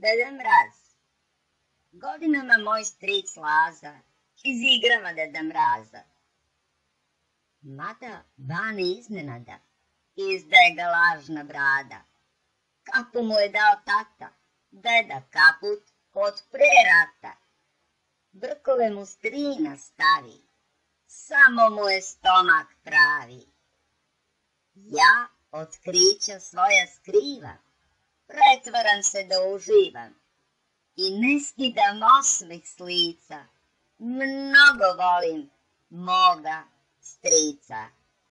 Deda Mraz. Godinama moj stric Laza izigrava Deda Mraza. Mada vani iznenada izdaje ga lažna brada. Kapu mu je dao tata, deda kaput od pre rata. Brkove mu strina stavi, samo mu je stomak pravi. Ja otkrića svoja skrivam, pretvaram se da uživam i ne skidam osmeh s lica. Mnogo volim moga strica.